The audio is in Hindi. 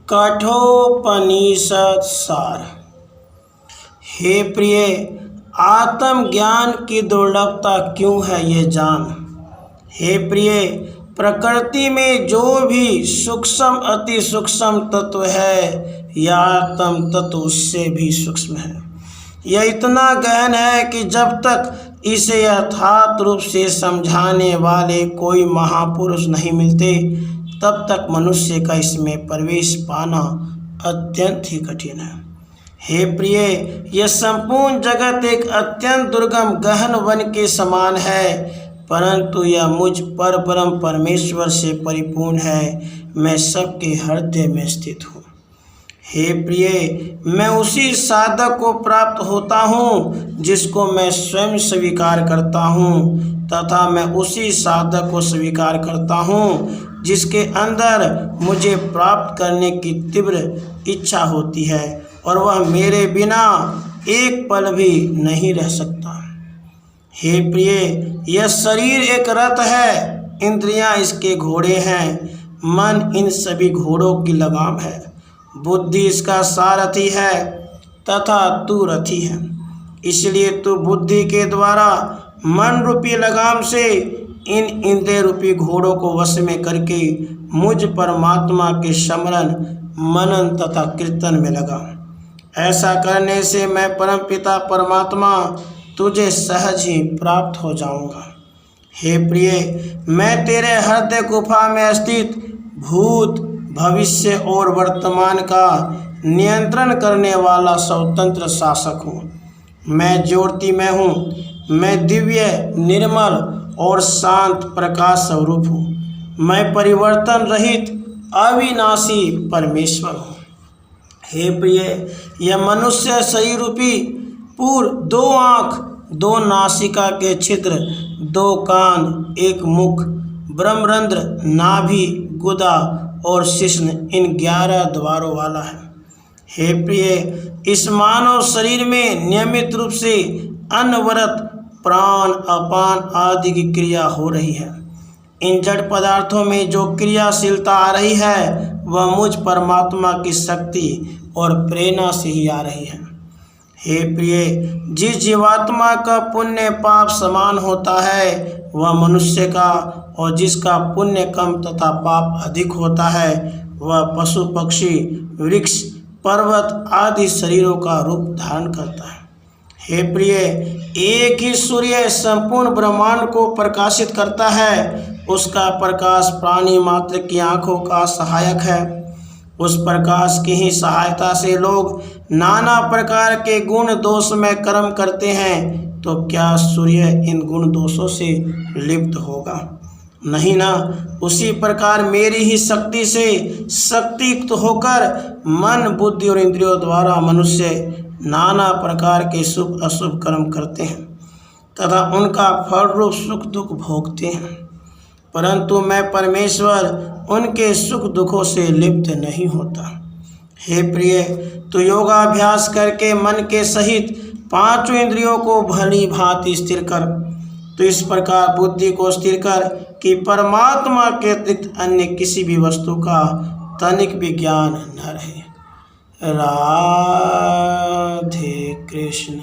कठोपनिषद सार। हे प्रिय, आत्मज्ञान की दुर्लभता क्यों है ये जान। हे प्रिय, प्रकृति में जो भी सूक्ष्म अति सूक्ष्म तत्व है, यह आत्म तत्व उससे भी सूक्ष्म है। यह इतना गहन है कि जब तक इसे यथार्थ रूप से समझाने वाले कोई महापुरुष नहीं मिलते, तब तक मनुष्य का इसमें प्रवेश पाना अत्यंत ही कठिन है। हे प्रिय, यह संपूर्ण जगत एक अत्यंत दुर्गम गहन वन के समान है, परंतु यह मुझ पर ब्रह्म परमेश्वर से परिपूर्ण है। मैं सबके हृदय में स्थित हूँ। हे प्रिय, मैं उसी साधक को प्राप्त होता हूँ जिसको मैं स्वयं स्वीकार करता हूँ, तथा मैं उसी साधक को स्वीकार करता हूँ जिसके अंदर मुझे प्राप्त करने की तीव्र इच्छा होती है, और वह मेरे बिना एक पल भी नहीं रह सकता। हे प्रिय, यह शरीर एक रथ है, इंद्रियां इसके घोड़े हैं, मन इन सभी घोड़ों की लगाम है, बुद्धि इसका सारथी है तथा तू रथी है। इसलिए तू बुद्धि के द्वारा मन रूपी लगाम से इन इंद्रिय रूपी घोड़ों को वश में करके मुझ परमात्मा के स्मरण, मनन तथा कीर्तन में लगा। ऐसा करने से मैं परमपिता परमात्मा तुझे सहज ही प्राप्त हो जाऊंगा। हे प्रिय, मैं तेरे हृदय गुफा में स्थित भूत, भविष्य और वर्तमान का नियंत्रण करने वाला स्वतंत्र शासक हूँ। मैं ज्योतिमय हूँ। मैं दिव्य, निर्मल और शांत प्रकाश स्वरूप हूँ। मैं परिवर्तन रहित अविनाशी परमेश्वर हूँ। हे प्रिय, यह मनुष्य शरीर रूपी पूर, 2 आँख, 2 नासिका के छिद्र, 2 कान, 1 मुख, ब्रह्मरंध्र, नाभि, गुदा और शिश्न, इन 11 द्वारों वाला है। हे प्रिय, इस मानव शरीर में नियमित रूप से अनवरत प्राण, अपान आदि की क्रिया हो रही है। इन जड़ पदार्थों में जो क्रियाशीलता आ रही है, वह मुझ परमात्मा की शक्ति और प्रेरणा से ही आ रही है। हे प्रिय, जिस जीवात्मा का पुण्य पाप समान होता है, वह मनुष्य का, और जिसका पुण्य कम तथा पाप अधिक होता है, वह पशु, पक्षी, वृक्ष, पर्वत आदि शरीरों का रूप धारण करता है। हे प्रिय, एक ही सूर्य संपूर्ण ब्रह्मांड को प्रकाशित करता है। उसका प्रकाश प्राणी मात्र की आँखों का सहायक है। उस प्रकाश की ही सहायता से लोग नाना प्रकार के गुण दोष में कर्म करते हैं, तो क्या सूर्य इन गुण दोषों से लिप्त होगा? नहीं ना। उसी प्रकार मेरी ही शक्ति से शक्तियुक्त होकर मन, बुद्धि और इंद्रियों द्वारा मनुष्य नाना प्रकार के शुभ अशुभ कर्म करते हैं तथा उनका फल रूप सुख दुख भोगते हैं, परंतु मैं परमेश्वर उनके सुख दुखों से लिप्त नहीं होता। हे प्रिय, तो योगाभ्यास करके मन के सहित 5 इंद्रियों को भली भांति स्थिर कर। तो इस प्रकार बुद्धि को स्थिर कर कि परमात्मा के अतिरिक्त अन्य किसी भी वस्तु का तनिक भी ज्ञान न रहे। राधे कृष्ण।